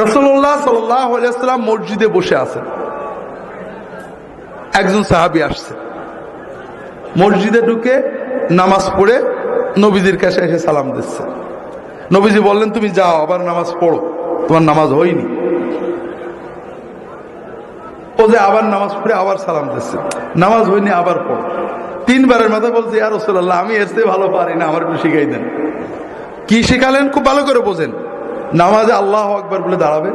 রাসূলুল্লাহ সাল্লাল্লাহু আলাইহি ওয়াসাল্লাম মসজিদে বসে আছেন, একজন সাহাবী আসছে, মসজিদে ঢুকে নামাজ পড়ে নবীজির কাছে এসে সালাম দিচ্ছে। নবীজি বললেন, তুমি যাও আবার নামাজ পড়ো, তোমার নামাজ হয়নি। ও যে আবার নামাজ পড়ে আবার সালাম দিচ্ছে, নামাজ হয়নি আবার পড়ো। তিনবারের মাথায় বলছে, ইয়া রাসূলুল্লাহ, আমি এর চেয়ে ভালো পারি না, আমার একটু শিখাই দেন। কি শিখালেন খুব ভালো করে বোঝেন। নামাজে আল্লাহু আকবার বলে দাঁড়াবে,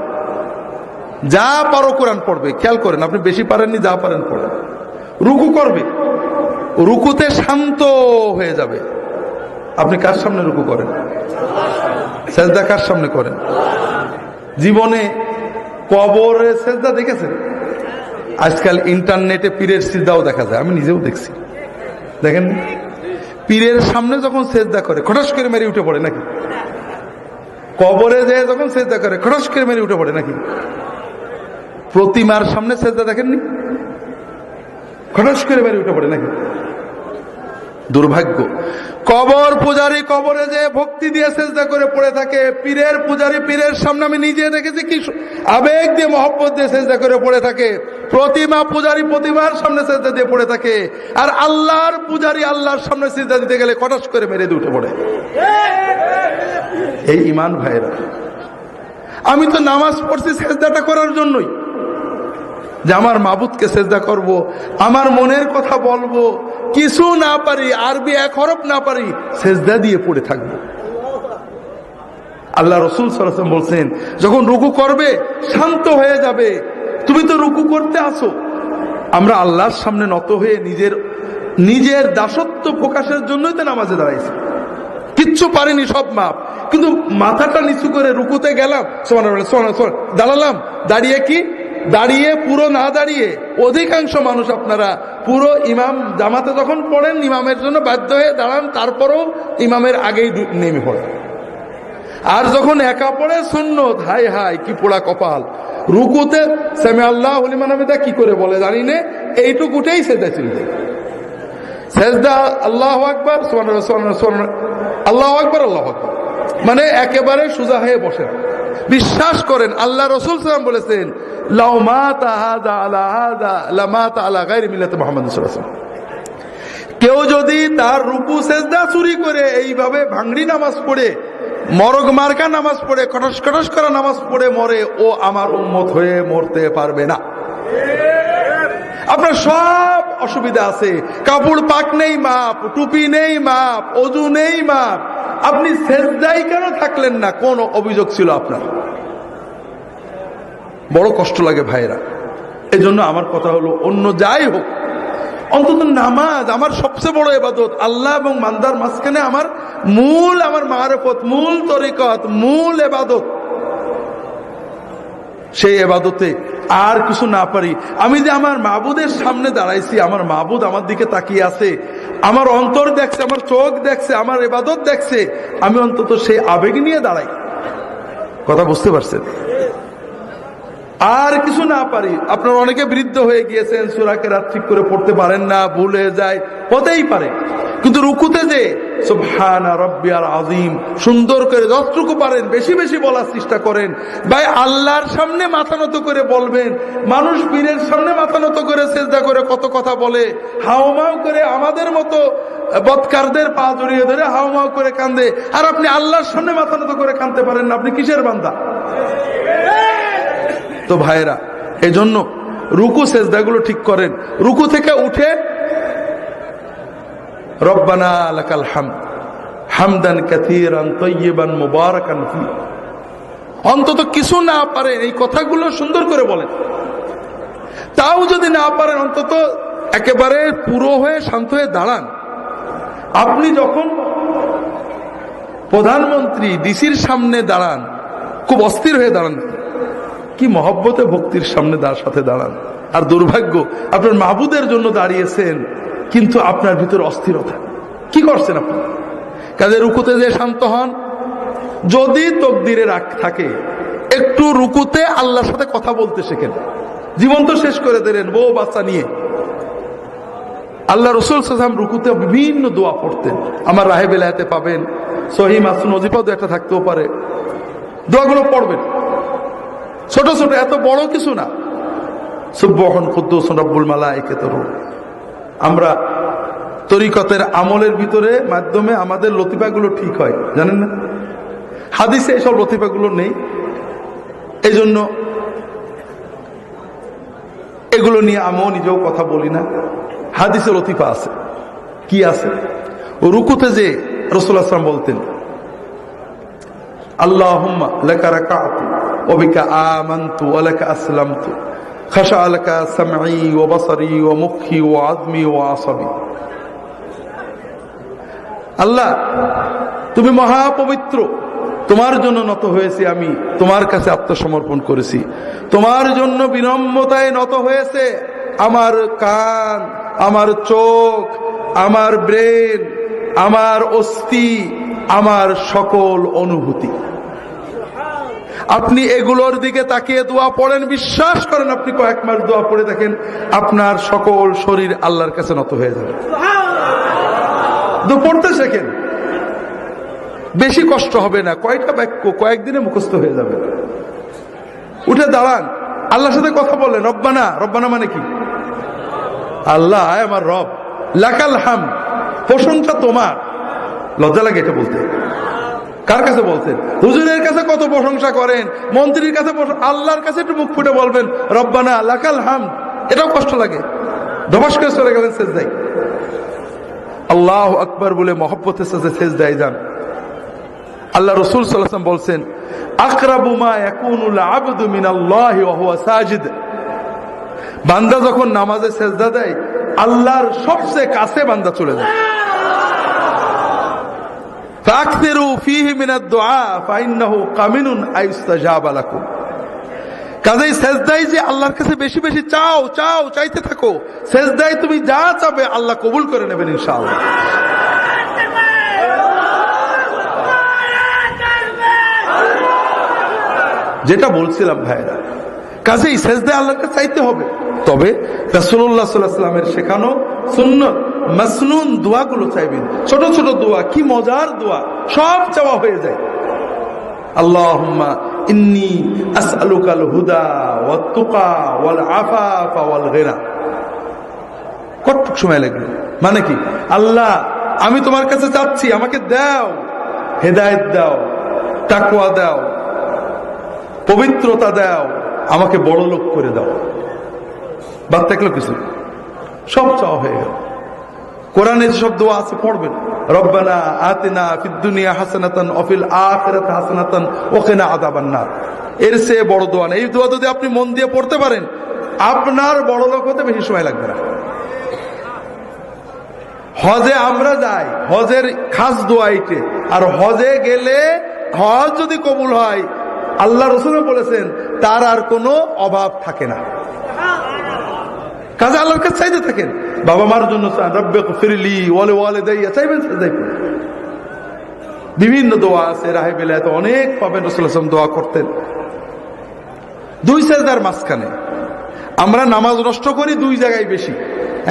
যা পারো কোরআন পড়বে, খেয়াল করেন, আপনি বেশি পারেননি, যা পারেন পড়েন। রুকু করবে, রুকুতে শান্ত হয়ে যাবে। আপনি কার সামনে রুকু করেন? সেজদা কার সামনে করেন? জীবনে কবরে সেজদা দেখেছেন? আজকাল ইন্টারনেটে পীরের সিজদাও দেখা যায়, আমি নিজেও দেখছি। দেখেন, পীরের সামনে যখন সেজদা করে খটাস করে মেরে উঠে পড়ে নাকি? কবরে যে যখন সেজদা করে খটাস করে মেরে উঠে পড়ে নাকি? প্রতিমার সামনে সেজদা দেখেননি? খটাস করে মেরে উঠে পড়ে নাকি? দুর্ভাগ্য। কবর পূজারী কবরে যে ভক্তি দিয়ে সেজদা করে পড়ে থাকে, পীরের পূজারী পীরের সামনে আমি নিজে দেখেছি কি আবেগ দিয়ে মহব্বত দিয়ে সেজদা করে পড়ে থাকে। প্রতিমা পূজারী প্রতিমার সামনে সেজদা দিয়ে পড়ে থাকে, আর আল্লাহর পূজারী আল্লাহর সামনে সেজদা দিতে গেলে খটাস করে মেরে দিয়ে উঠে পড়ে। এই ঈমান ভাইরা, আমি তো নামাজ পড়ছি সেজদাটা করার জন্যই, যে আমার মাবুদকে সেজদা করব, আমার মনের কথা বলবো, কিছু না পারি, আরবি এক হরফ না পারি, সেজদা দিয়ে পড়ে থাকবো। আল্লাহ রাসূল সাল্লাল্লাহু আলাইহি ওয়াসাল্লাম বলছেন, যখন রুকু করবে শান্ত হয়ে যাবে। তুমি তো রুকু করতে আসো, আমরা আল্লাহর সামনে নত হয়ে নিজের দাসত্ব প্রকাশের জন্যই তো নামাজে দাঁড়াইছি। কিচ্ছু পারিনি, সব মাপ, কিন্তু মাথাটা নিচু করে রুকুতে গেলাম, দাঁড়ালাম, দাঁড়িয়ে পুরো না দাঁড়িয়ে, অধিকাংশ মানুষ আপনারা পুরো ইমাম জামাতে যখন পড়েন ইমামের জন্য বাধ্য হয়ে দাঁড়ান, তারপরও ইমামের আগেই নেমে পড়ে। আর যখন একা পড়ে সুন্নত, হাই হাই কি পোড়া কপাল, রুকুতে সামি আল্লাহু লিমান হামিদা কি করে বলে জানি না, এইটুকুটাই সেজদা ছিল। সেজদা আল্লাহু আকবার, আল্লাহু আকবার, আল্লাহু আকবার, মানে একেবারে সোজা হয়ে বসে। বিশ্বাস করেন, আল্লাহ রাসূল সাল্লাল্লাহু আলাইহি ওয়াসাল্লাম বলেছেন, লাউ মাতা হাযা আলা হাযা লামাতা আলা গায়রি মিল্লাতি মুহাম্মদ সাল্লাল্লাহু আলাইহি ওয়াসাল্লাম। কেউ যদি তার রুকু সেজদা চুরি করে এইভাবে ভাঙড়ি নামাজ পড়ে, মরগ মার্কা নামাজ পড়ে, কটস কটস করা নামাজ পড়ে মরে, ও আমার উম্মত হয়ে মরতে পারবে না। আপনার সব অসুবিধা আছে, কাপড় পাক নেই মাপ, টুপি নেই মাপ, ওযু নেই মাপ, আপনি সেজদায় কেন থাকলেন না? কোন অভিযোগ ছিল আপনার? বড় কষ্ট লাগে ভাইরা। এই জন্য আমার কথা হলো, অন্য যাই হোক, অন্তত নামাজ আমার সবচেয়ে বড় ইবাদত। আল্লাহ এবং বান্দার মাঝখানে আমার মারিফত, মূল তরিকত, মূল ইবাদত। সেই ইবাদতে আর কিছু না পারি, আমি যে আমার মাবুদের সামনে দাঁড়াইছি, আমার মাবুদ আমার দিকে তাকিয়ে আছে, আমার অন্তর দেখছে, আমার চোখ দেখছে, আমার ইবাদত দেখছে, আমি অন্তত সেই আবেগ নিয়ে দাঁড়াই। কথা বুঝতে পারছেন? আর কিছু না পারি। আপনারা অনেকে বৃদ্ধ হয়ে গিয়েছেন, সূরা কেরাত ঠিক করে পড়তে পারেন না, ভুল হয়ে যায়, হতেই পারে, কিন্তু রুকুতে যে সুবহানা রাব্বিয়াল আযীম সুন্দর করে যতটুকু পারেন বেশি বেশি বলার চেষ্টা করেন। ভাই, আল্লাহর সামনে মাথা নত করে বলবেন। মানুষ পীরের সামনে মাথা নত করে সেজদা করে কত কথা বলে, হাওমাও করে আমাদের মতো বদকারদের পা জড়িয়ে ধরে হাওমাও করে কান্দে, আর আপনি আল্লাহর সামনে মাথা নত করে কাঁদতে পারেন না, আপনি কিসের বান্দা? তো ভাইরা, এই জন্য রুকু সেজদাগুলো ঠিক করেন। রুকু থেকে উঠে রব্বানা লাকাল হামদ হামদান কাসীরান তাইয়িবান মুবারাকান ফি, অন্তত কিছু না পারেন এই কথাগুলো সুন্দর করে বলেন। তাও যদি না পারেন, অন্তত একেবারে পুরো হয়ে শান্ত হয়ে দাঁড়ান। আপনি যখন প্রধানমন্ত্রী ডিসির সামনে দাঁড়ান, খুব অস্থির হয়ে দাঁড়ান, কি মহব্বতে ভক্তির সামনে সাথে দাঁড়ান। আর দুর্ভাগ্য, আপনার মাবুদের জন্য দাঁড়িয়েছেন, কিন্তু আপনার ভিতরে অস্থিরতা। কি করছেন আপনি? কাজে রুকুতে যে শান্ত হন। যদি তকদিরে রাগ থাকে, একটু রুকুতে আল্লাহর সাথে কথা বলতে শেখেন। জীবন তো শেষ করে দিলেন বউ বাচ্চা নিয়ে। আল্লাহ রাসূল সাল্লাল্লাহু আলাইহি ওয়াসাল্লাম রুকুতে বিভিন্ন দোয়া পড়তেন, আমার রাহে বেলায়েতে পাবেন, সহিহ মাসনুদ ওজিফাও একটা থাকতেও পারে, দোয়াগুলো পড়বেন। ছোট ছোট, এত বড় কিছু না। সুবহান কুদ্দুস রব্বুল মালাইকাতুর রূহ। আমরা তরিকতের আমলের ভিতরে মাধ্যমে আমাদের লতিফাগুলো ঠিক হয়, জানেন না? হাদিসে এইসব লতিফাগুলো নেই, এই জন্য এগুলো নিয়ে আমিও নিজেও কথা বলি না। হাদিসে লতিফা আছে। কি আছে? রুকুতে যে রাসূলুল্লাহ সাল্লাল্লাহু আলাইহি ওয়াসাল্লাম বলতেন, আল্লাহুম্মা লাকা রাকাতু ওয়া বিকা আমানতু ওয়া লাকা আসলামতু খাশা লাকা সামঈ ওয়া বাসারি ওয়া মুখি ওয়া আযমি ওয়া আসাবি। আল্লাহ, তুমি মহাপবিত্র, তোমার জন্য নত হয়েছি, আমি তোমার কাছে আত্মসমর্পণ করেছি, তোমার জন্য বিনম্রতায় নত হয়েছে আমার কান, আমার চোখ, আমার ব্রেন, আমার অস্থি, আমার সকল অনুভূতি। আপনি এগুলোর দিকে তাকিয়ে দোয়া পড়েন, বিশ্বাস করেন আপনি কয়েক মাস দোয়া পড়ে দেখেন আপনার সকল শরীর আল্লাহর কাছে নত হয়ে যাবে। পড়তে শেখেন, বেশি কষ্ট হবে না, কয়টা বাক্য কয়েকদিনে মুখস্থ হয়ে যাবে। উঠে দাঁড়ান, আল্লাহর সাথে কথা বলেন, রব্বানা। রব্বানা মানে কি? আল্লাহ আমার রব, লাকাল হাম, প্রশংসা তোমার। লজ্জা লাগে এটা বলতে। কার কাছে বলছেন? হুজুরের কাছে কত প্রশংসা করেন, মন্ত্রীর কাছে, আল্লাহর কাছে একটু মুখ ফুটে বলবেন রব্বানা লাকাল হাম, এটাও কষ্ট লাগে। ধবাস করে চলে গেলেন সেজদায়, আল্লাহু আকবার বলে মহব্বতের সাথে সেজদায় যান। আল্লাহ রাসূল সাল্লাল্লাহু আলাইহি ওয়াসাল্লাম বলছেন, আকরাবু মা ইয়াকুনুল আবদু মিনাল্লাহি ওয়া হুয়া সাজিদ। বান্দা যখন নামাজে সেজদা দেয়, আল্লাহর সবচেয়ে কাছে বান্দা চলে যায়। ফাকসিরু ফীহি মিনাদ দুআ ফাইন্নাহু কামিনুন আইস্তাজাবা লাকুম। কাজেই সেজদায় যে আল্লাহর কাছে বেশি বেশি চাও, চাও, চাইতে থাকো। সেজদায় তুমি যা চাবে আল্লাহ কবুল করে নেবেন ইনশাআল্লাহ। যেটা বলছিলাম ভাইরা, কাজেই সেজদায় আল্লাহর কাছে চাইতে হবে। তবে রাসূলুল্লাহ সাল্লাল্লাহু আলাইহি ওয়াসাল্লামের শেখানো সুন্নাত মাসনুন দোয়াগুলো চাইবেন। ছোট ছোট দোয়া, কি মজার দোয়া, সব চাওয়া হয়ে যায়। আল্লাহুম্মা ইন্নী আসআলুকাল হুদা ওয়াত তুকা ওয়াল আফাফা ওয়াল গিনা। কতটুক সময় লাগলো? মানে কি? আল্লাহ, আমি তোমার কাছে চাচ্ছি, আমাকে দাও, হেদায়েত দাও, তাকওয়া দাও, পবিত্রতা দাও, আমাকে বড় লোক করে দাও। বাদ থাকলো কিছু? সব চাওয়া হয়ে গেল। কোরআনে যেসব দোয়া আছে পড়বেন, রব্বানা আতিনা ফিদ দুনিয়া হাসানাতান ওয়া ফিল আখিরাতি হাসানাতান ওয়া কিনা আযাবান নার। এর চেয়ে বড় দোয়া নেই। এই দোয়া যদি আপনি মন দিয়ে পড়তে পারেন, আপনার বড় লোক হতে বেশি সময় লাগবে না। হজে আমরা যাই, হজের খাস দোয়া এইটে। আর হজে গেলে হজ যদি কবুল হয়, আল্লাহ রাসূল বলেছেন তার আর কোনো অভাব থাকে না। কাজে আল্লাহর কাছে চাইতে থাকেন। বাবা মার জন্য চান, রব্বিগফিরলি ওয়া লিওয়ালিদাইয়া, চাইবেন সেজদায়। বিভিন্ন দোয়া আছে, রাহে বেলায়েত অনেক পাবেন। রাসূলুল্লাহ সাল্লাল্লাহু আলাইহি ওয়াসাল্লাম দোয়া করতেন দুই সেজদার মাঝখানে। আমরা নামাজ নষ্ট করি দুই জায়গায় বেশি।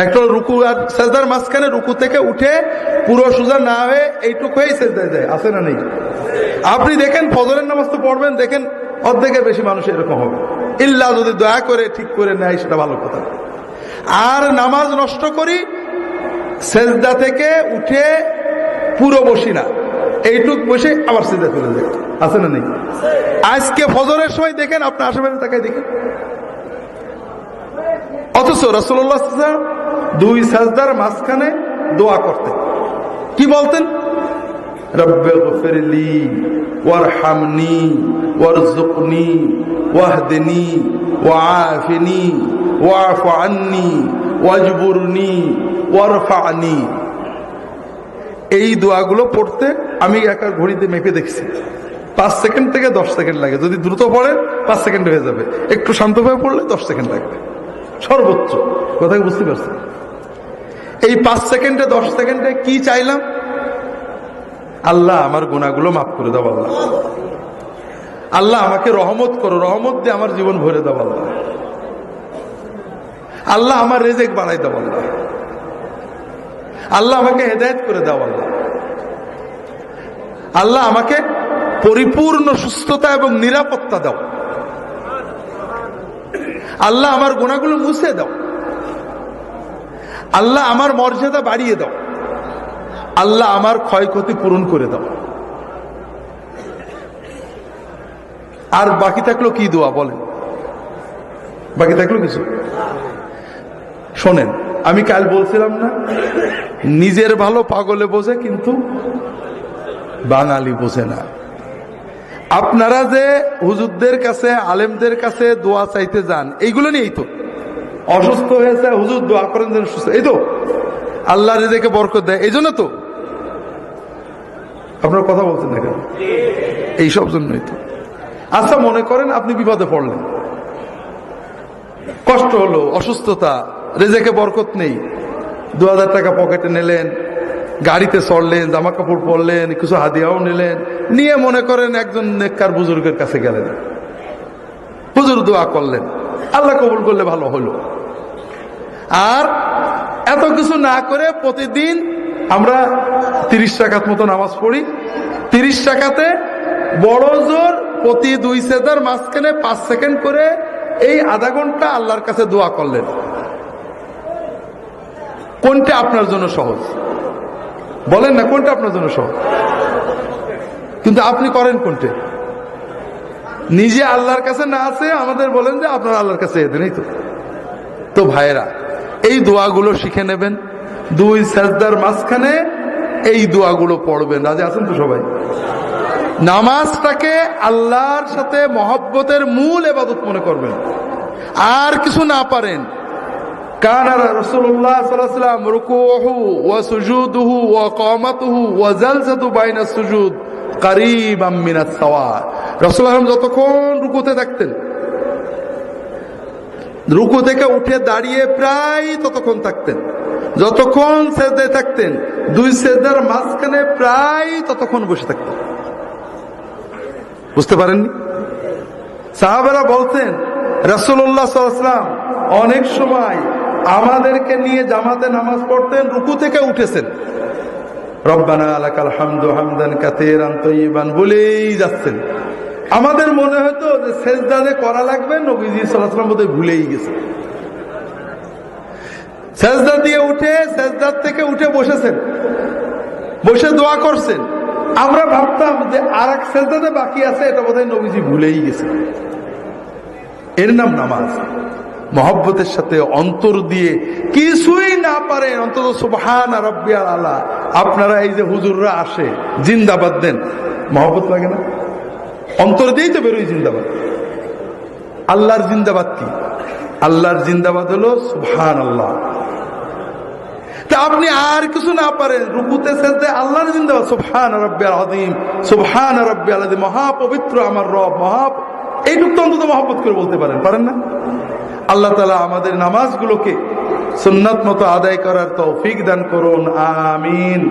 একটা রুকু আর সেজদার মাঝখানে, রুকু থেকে উঠে পুরো সোজা না হয়ে এইটুকু হয়েই সেজদায় যায়, আছে না নেই? আপনি দেখেন ফজরের নামাজ তো পড়বেন, দেখেন অর্ধেকের বেশি মানুষ এরকম হবে। ইল্লা যদি দয়া করে ঠিক করে নেয় সেটা ভালো কথা। আর নামাজ নষ্ট করি, সেজদা থেকে উঠে পুরো বসি না, এইটুক বসে আবার সিজদা চলে যায়, আছে না নেই? আজকে ফজরের সময় দেখেন, আপনার আশেপাশে তাকায় দেখেন। অথচ রাসূলুল্লাহ সাল্লাল্লাহু আলাইহি ওয়াসাল্লাম দুই সাজদার মাঝখানে দোয়া করতেন। কি বলতেন? রব্বিগফিরলি ওয়ারহামনি ওয়ারযুকনি ওয়াহদিনি ওয়াআফিনি ওয়া'ফু আন্নি ওয়াজবুরনি ওয়ারফা'নি। এই দোয়াগুলো পড়তে আমি একা ঘড়িতে মেপে দেখছি 5 সেকেন্ড থেকে 10 সেকেন্ড লাগে। যদি দ্রুত পড়েন 5 সেকেন্ড হয়ে যাবে, একটু শান্তভাবে পড়লে 10 সেকেন্ড লাগবে সর্বোচ্চ। কথা বুঝতে পারছেন? এই 5 সেকেন্ডে 10 সেকেন্ডে কি চাইলাম? আল্লাহ আমার গুনাহগুলো মাফ করে দাও, আল্লাহ আল্লাহ আমাকে রহমত করো, রহমত দিয়ে আমার জীবন ভরে দাও, আল্লাহ আল্লাহ আমার রিজিক বাড়াই দাও, আল্লাহ আল্লাহ আমাকে হেদায়েত করে দাও, আল্লাহ আল্লাহ আমাকে পরিপূর্ণ সুস্থতা এবং নিরাপত্তা দাও। আল্লাহ আমার গুনাহগুলো মুছে দাও, আল্লাহ আমার মর্যাদা বাড়িয়ে দাও, আল্লাহ আমার ক্ষয়ক্ষতি পূরণ করে দাও। আর বাকি থাকলো কি দোয়া বলেন? বাকি থাকলো কিছু? শোনেন, আমি কাল বলছিলাম না, নিজের ভালো পাগলে বোঝে কিন্তু বাঙালি বোঝে না। আপনারা যে হুজুরদের কাছে, আলেমদের কাছে দোয়া চাইতে যান, এইগুলো নিয়েই তো। অসুস্থ হয়েছে, হুজুর দোয়া করেন যেন সুস্থ, এই তো আল্লাহ রিজেকে বরকত দেয়, এই জন্য তো। আপনারা কথা বলছেন না কেন? এইসব জন্যই তো। আচ্ছা, মনে করেন আপনি বিপদে পড়লেন, কষ্ট হলো, অসুস্থতা, রিজেকে বরকত নেই, 2000 টাকা পকেটে নিলেন, গাড়িতে চড়লেন, জামা কাপড় পরলেন, কিছু হাদিয়াও নিলেন, নিয়ে মনে করেন একজন নেককার বুজুর্গের কাছে গেলেন, হুজুর দোয়া করলেন, আল্লাহ কবুল করলে ভালো হলো। আর এত কিছু না করে প্রতিদিন আমরা 30 রাকাত মতো নামাজ পড়ি, 30 রাকাতে বড় জোর প্রতি 2 সেজদার মাঝখানে 5 সেকেন্ড করে এই আধা ঘন্টা আল্লাহর কাছে দোয়া করলেন। কোনটা আপনার জন্য সহজ? বলেন না, কোনটা আপনার জন্য সহজ? কিন্তু আপনি করেন কোনটা? নিজে আল্লাহর কাছে না আছে আমাদের বলেন যে আপনারা আল্লাহর কাছে এদেন, এই তো। তো ভাইয়েরা, এই দোয়াগুলো শিখে নেবেন, 2 সেজদার মাঝখানে এই দোয়াগুলো পড়বেন। রাজি আছেন তো সবাই? নামাজটাকে আল্লাহর সাথে মহব্বতের মূল ইবাদত মনে করবেন। আর কিছু না পারেন, কানা রাসূলুল্লাহ সাল্লাল্লাহু আলাইহি ওয়াসাল্লাম রুকুহু ওয়া সুজুদুহু ওয়া কিয়ামাতুহু ওয়া জালসাতু বাইনাস সুজুদ কারীবাম মিনাস সাওয়া। রাসূলুল্লাহ যতক্ষণ রুকুতে থাকতেন, রুকু থেকে উঠে দাঁড়িয়ে প্রায় ততক্ষণ থাকতেন, যতক্ষণ সেজদায় থাকতেন 2 সেজদার মাঝখানে প্রায় ততক্ষণ বসে থাকতেন। বুঝতে পারেননি? সাহাবারা বলতেন রাসূলুল্লাহ সাল্লাল্লাহু আলাইহি ওয়াসাল্লাম অনেক সময় আমাদেরকে নিয়ে জামাতে নামাজ পড়তেন, রুকু থেকে উঠেছেন, রব্বানা লাকাল হামদু হামদান কাসীরান তাইয়িবান বলেই যাচ্ছেন। আমাদের মনে হতো যে সেজদা যে করা লাগবে, নবীজি সাল্লাল্লাহু আলাইহি ওয়াসাল্লাম বোধহয় ভুলেই গেছে। সেজদা দিয়ে উঠে, সেজদার থেকে উঠে বসেছেন, বসে দোয়া করছেন। আমরা ভাবতাম যে আর এক সেজদাতে বাকি আছে, এটা বোধহয় নবীজি ভুলেই গেছে। এর নাম নামাজ। মহব্বতের সাথে অন্তর দিয়ে, কিছুই না পারেন অন্তত সুবহান রাব্বিয়াল আলা। আপনারা এই যে হুজুররা আসে জিন্দাবাদ দেন, মহব্বত লাগে না? অন্তর দিয়েই তো বেরোই জিন্দাবাদ। আল্লাহর জিন্দাবাদ কি? আল্লাহর জিন্দাবাদ হলো সুবহানাল্লাহ। তা আপনি আর কিছু না পারেন, রুকুতে সেজদায় আল্লাহর জিন্দাবাদ, সুবহান রাব্বিয়াল আযীম, সুবহান রাব্বিয়াল আযীম, মহাপবিত্র আমার রব, এইটুক তো অন্তত মহব্বত করে বলতে পারেন না? আল্লাহ তাআলা আমাদের নামাজগুলোকে সুন্নাত মতো আদায় করার তৌফিক দান করুন, আমিন।